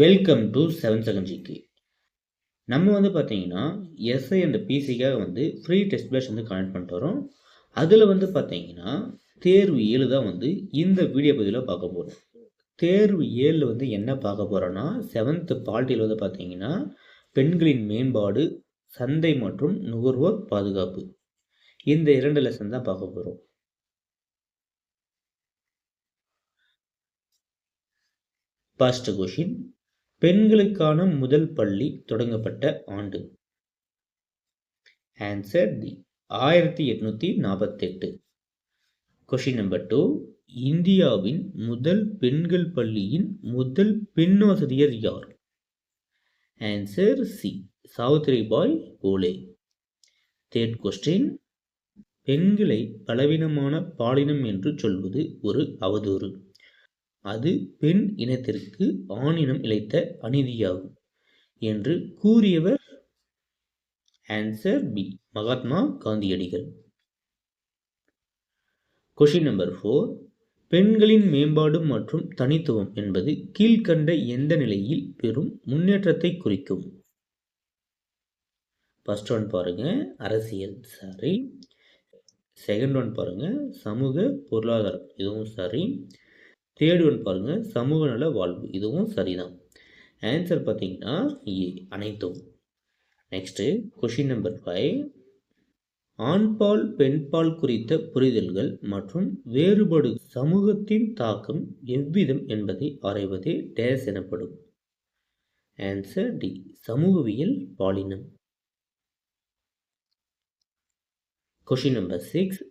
Welcome to 7 second GK. நம்ம பார்த்தீங்கன்னா SI and பிசிக்காக ஃப்ரீ டெஸ்ட் பேட்ச் கனெக்ட் பண்ணிட்டு வரோம். அதில் பார்த்தீங்கன்னா தேர்வு 7 தான் இந்த வீடியோ பதிவில் பார்க்க போகிறோம். தேர்வு 7 என்ன பார்க்க போகிறோன்னா 7th பாலிட்டியில் பார்த்தீங்கன்னா பெண்களின் மேம்பாடு, சந்தை மற்றும் நுகர்வோர் பாதுகாப்பு, இந்த 2 லெசன் தான் பார்க்க போகிறோம். ஃபர்ஸ்ட் கொஷின், பெண்களுக்கான முதல் பள்ளி தொடங்கப்பட்ட ஆண்டு? Answer D, 1848. கொஷின் நம்பர் 2, இந்தியாவின் முதல் பெண்கள் பள்ளியின் முதல் பெண் ஆசிரியர் யார்? Answer C, Savitribai Phule. Third question, பெண்களை பலவீனமான பாலினம் என்று சொல்வது ஒரு அவதூறு. அது பெண் இனத்திற்கு ஆணினம் இழைத்த அநீதியாகும் என்று கூறியவர்? ஆன்சர் பி, மகாத்மா காந்தியடிகள். கொஷின் நம்பர் 4, பெண்களின் மேம்பாடு மற்றும் தனித்துவம் என்பது கீழ்கண்ட எந்த நிலையில் பெரும் முன்னேற்றத்தை குறிக்கும்? ஃபர்ஸ்ட் ஒன் பாருங்க, அரசியல், சரி. செகண்ட் ஒன் பாருங்க, சமூக பொருளாதாரம், இதுவும் சரி. தேர்ட் ஒன் பாருங்க, சமூக நல வாழ்வு, இதுவும் சரிதான். ஆன்சர் பார்த்தீங்கன்னா ஏ, அனைத்தும். நெக்ஸ்ட் கொஷின் நம்பர் 5, ஆண்பால் பெண்பால் குறித்த புரிதல்கள் மற்றும் வேறுபாடு சமூகத்தின் தாக்கம் எவ்விதம் என்பதை ஆராய்வதே டேஸ் எனப்படும். ஆன்சர் டி, சமூகவியல் பாலினம். கொஷின் நம்பர் 6,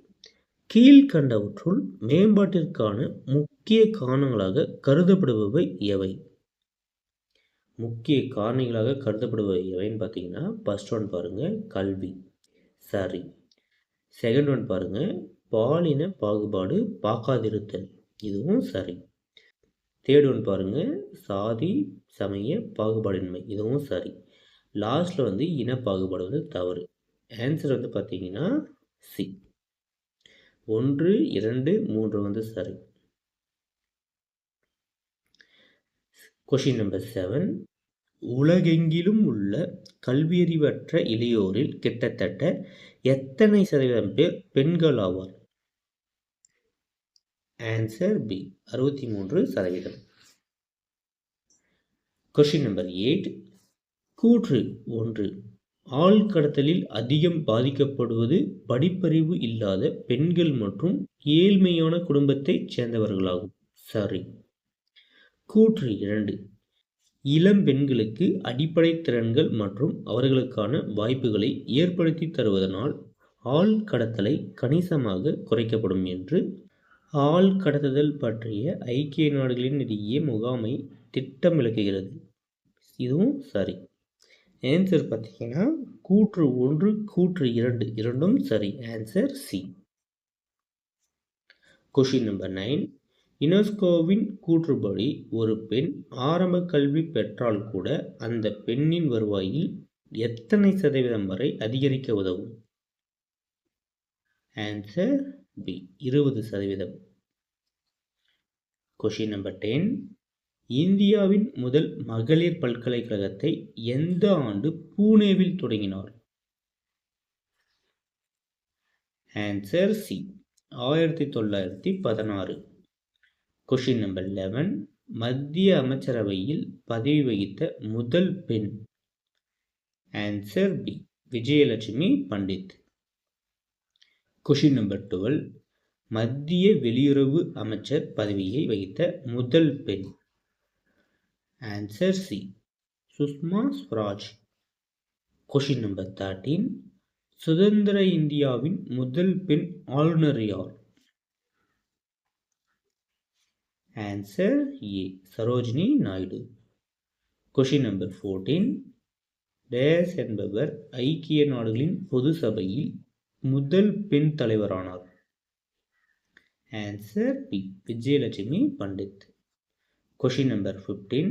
கீழ்கண்டவற்றுள் மேம்பாட்டிற்கான முக்கிய காரணங்களாக கருதப்படுபவை எவை? முக்கிய காரணிகளாக கருதப்படுபவை எவைன்னு பார்த்தீங்கன்னா ஃபர்ஸ்ட் ஒன் பாருங்க, கல்வி, சரி. செகண்ட் ஒன் பாருங்க, பாலின பாகுபாடு பார்க்காதிருத்தல், இதுவும் சரி. தேர்ட் ஒன் பாருங்க, சாதி சமய பாகுபாடின்மை, இதுவும் சரி. லாஸ்ட்ல இன பாகுபாடு தவறு. ஆன்சர் பார்த்தீங்கன்னா சி, 1, 2, 3 சரி. கொஷின் நம்பர் 7, உலகெங்கிலும் உள்ள கல்வியறிவற்ற இளையோரில் கிட்டத்தட்ட எத்தனை சதவீதம் பேர் பெண்கள் ஆவார்? Answer B, 63%. கொஷின் நம்பர் 8, கூற்று 1, ஆள் கடத்தலில் அதிகம் பாதிக்கப்படுவது படிப்பறிவு இல்லாத பெண்கள் மற்றும் ஏழ்மையான குடும்பத்தைச் சேர்ந்தவர்களாகும், சரி. கூற்று 2, இளம் பெண்களுக்கு அடிப்படை திறன்கள் மற்றும் அவர்களுக்கான வாய்ப்புகளை ஏற்படுத்தி தருவதனால் ஆள் கடத்தலை கணிசமாக குறைக்கப்படும் என்று ஆள் கடத்துதல் பற்றிய ஐக்கிய நாடுகளின் நிதிய முகாமை திட்டம் விளக்குகிறது, இதுவும் சரி. ஆன்சர் பார்த்தீங்கன்னா கூற்று 1, கூற்று 2 இரண்டும் சரி. Answer C. கொஷின் நம்பர் 9, யுனெஸ்கோவின் கூற்றுப்படி ஒரு பெண் ஆரம்ப கல்வி பெற்றால் கூட அந்த பெண்ணின் வருவாயில் எத்தனை சதவீதம் வரை அதிகரிக்க உதவும்? Answer B, 20%. கொஷின் நம்பர் 10, இந்தியாவின் முதல் மகளிர் பல்கலைக்கழகத்தை எந்த ஆண்டு பூனேவில் தொடங்கினார்? Answer C, 1916. கொஷின் நம்பர் 11, மத்திய அமைச்சரவையில் பதவி வகித்த முதல் பெண்? Answer B, Vijayalakshmi Pandit. Question number 12, மத்திய வெளியுறவு அமைச்சர் பதவியை வகித்த முதல் பெண்? Answer C, Sushma Swaraj. Question number 13, சுதந்திர இந்தியாவின் முதல் பெண் ஆளுநர் யார்? Answer A, Sarojini Naidu. Question number 14, டேஸ் என்பவர் ஐக்கிய நாடுகளின் பொது சபையில் முதல் பெண் தலைவரானார்? Answer B, Vijayalakshmi Pandit. Question number 15,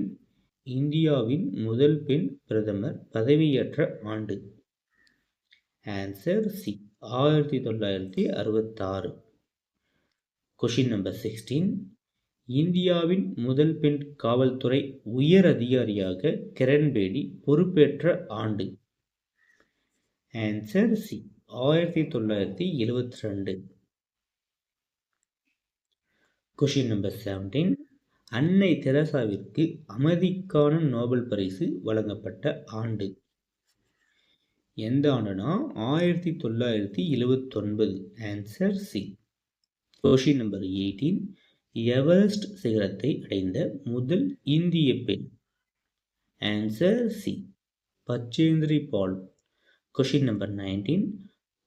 இந்தியாவின் முதல் பெண் பிரதமர் பதவியேற்ற ஆண்டு? Answer C, 1966. கொஷின் நம்பர் 16, இந்தியாவின் முதல் பெண் காவல்துறை உயர் அதிகாரியாக கிரண் பேடி பொறுப்பேற்ற ஆண்டு? Answer C, 1972. Question number 17. அன்னை தெரசாவிற்கு அமைதிக்கான நோபல் பரிசு வழங்கப்பட்ட ஆண்டு? எந்த ஆண்டுனா 1979. Answer C. Question number 18. Everest சிகரத்தை அடைந்த முதல் இந்திய பெண்? Answer C, Bachendri Pal. Question number 19.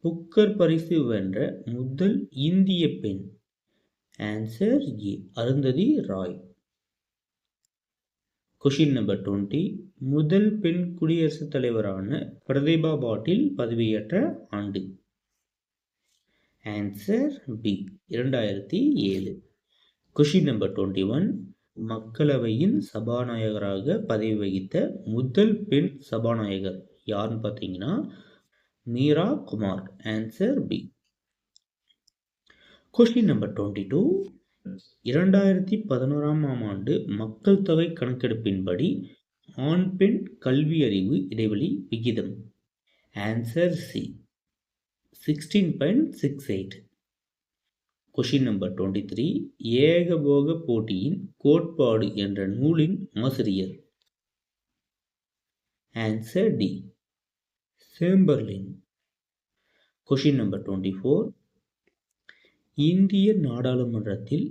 Booker பரிசு வென்ற முதல் இந்திய பெண்? Answer A, Arundhati Roy. Question number 20. முதல் பெண் குடியரசுத் தலைவரான பிரதிபா பாட்டீல் பதவியேற்ற ஆண்டு? Answer B, 2007. Question number 21. மக்களவையின் சபாநாயகராக பதவி வகித்த முதல் பெண் சபாநாயகர் யாருன்னு பார்த்தீங்கன்னா Meera Kumar. Answer B. Question number 22. 2011ஆம் ஆண்டு மக்கள் தொகை கணக்கெடுப்பின்படி ஆண் பெண் கல்வி அறிவு இடைவெளி விகிதம்? Answer C, 16.68. Question number 23. ஏகபோக போட்டியின் கோட்பாடு என்ற நூலின் ஆசிரியர்? Answer D, Chamberlin. Question number 24. இந்திய நாடாளுமன்றத்தில்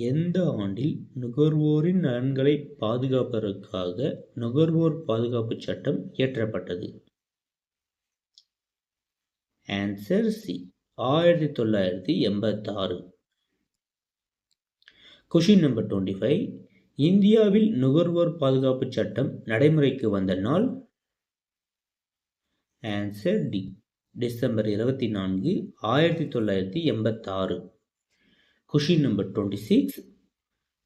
எந்த ஆண்டில் நுகர்வோரின் நலன்களை பாதுகாப்பதற்காக நுகர்வோர் பாதுகாப்பு சட்டம் இயற்றப்பட்டது? Answer C, 1986. Question number 25. இந்தியாவில் நுகர்வோர் பாதுகாப்பு சட்டம் நடைமுறைக்கு வந்த நாள்? Answer D, December 24, 1986. Question number 26.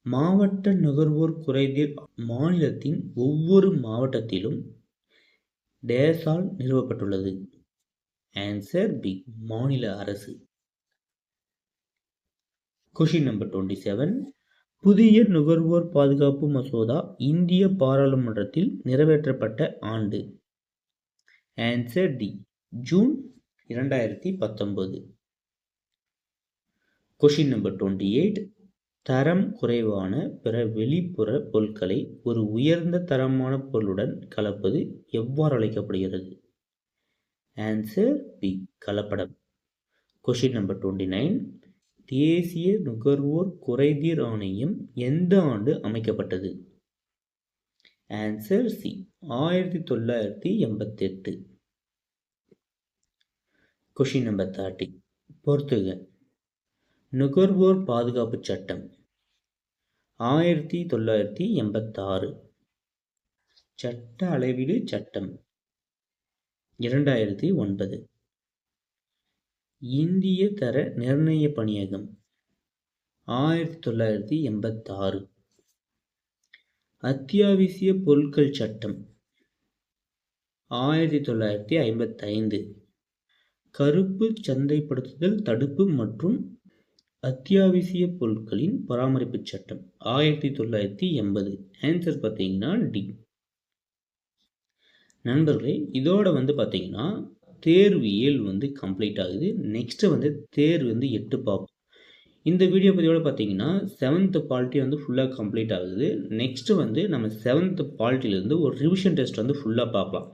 மாவட்ட நுகர்வோர் குறைதீர் மாநிலத்தின் ஒவ்வொரு மாவட்டத்திலும் டேஸால் நிறுவப்பட்டுள்ளது? ஆன்சர் பி, மாநில அரசு. Question number 27. புதிய நுகர்வோர் பாதுகாப்பு மசோதா இந்திய பாராளுமன்றத்தில் நிறைவேற்றப்பட்ட ஆண்டு? Answer D, June 2019. Question number 28. தரம் குறைவான பிற வெளிப்புற பொருட்களை ஒரு உயர்ந்த தரமான பொருளுடன் கலப்பது எவ்வாறு அழைக்கப்படுகிறது? ஆன்சர் பி, கலப்படம். Question number 29. தேசிய நுகர்வோர் குறைதீர் ஆணையம் எந்த ஆண்டு அமைக்கப்பட்டது? Answer C, 1988. Question number 30. பொறுத்துக. நுகர்வோர் பாதுகாப்பு சட்டம் 1986. சட்ட அளவீடு சட்டம் 2009. இந்திய தர நிர்ணய பணியகம் 1986. அத்தியாவசிய பொருட்கள் சட்டம் 1955. கருப்பு சந்தைப்படுத்துதல் தடுப்பு மற்றும் அத்தியாவசிய பொருட்களின் பராமரிப்பு சட்டம் 1980. ஆன்சர் பார்த்தீங்கன்னா டி. நண்பர்களே, இதோட பார்த்தீங்கன்னா தேர்வு 7 கம்ப்ளீட் ஆகுது. நெக்ஸ்ட்டு தேர்வு 8 பார்ப்போம். இந்த வீடியோ பதிவோட பார்த்தீங்கன்னா 7th பாலிட்டி ஃபுல்லாக கம்ப்ளீட் ஆகுது. நெக்ஸ்ட்டு நம்ம 7th பாலிட்டிலேருந்து ஒரு ரிவிஷன் டெஸ்ட் ஃபுல்லாக பார்க்கலாம்.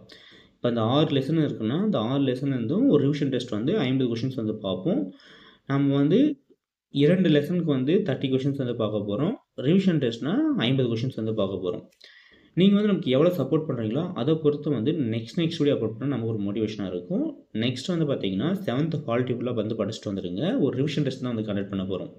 இப்போ அந்த 6 லெசன் இருக்குன்னா அந்த 6 லெசன்லேருந்தும் ஒரு ரிவிஷன் டெஸ்ட் 50 கொஷின்ஸ் பார்ப்போம். நம்ம 2 லெசனுக்கு 30 கொஷின்ஸ் பார்க்க போகிறோம். ரிவிஷன் டெஸ்ட்னா 50 கொஷின்ஸ் பார்க்க போகிறோம். நீங்கள் நமக்கு எவ்வளோ சப்போர்ட் பண்ணுறீங்களோ அதை பொறுத்து நெக்ஸ்ட் வீடியோ அப்லோட் பண்ணால் நமக்கு ஒரு மோட்டிவேஷனாக இருக்கும். நெக்ஸ்ட் பார்த்தீங்கன்னா 7th பாலிட்டி ஃபுல்லாக படிச்சுட்டு வந்துடுங்க. ஒரு ரிவிஷன் டெஸ்ட் தான் கண்டக்ட் பண்ண போகிறோம்.